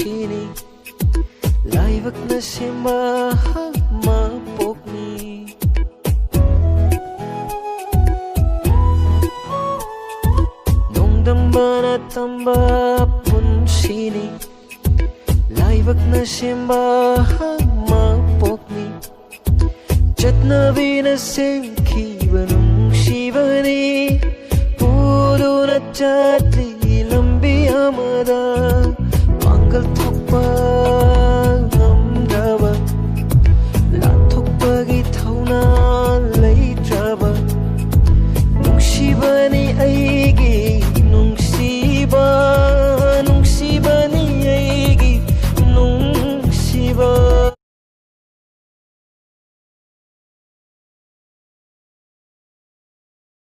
sini Laiwak na simbahan mapok ni Nung damba na tamba pun sini Laiwak na simbahan mapok ni Chatnavi na sengki banung shivani Pudu na chatri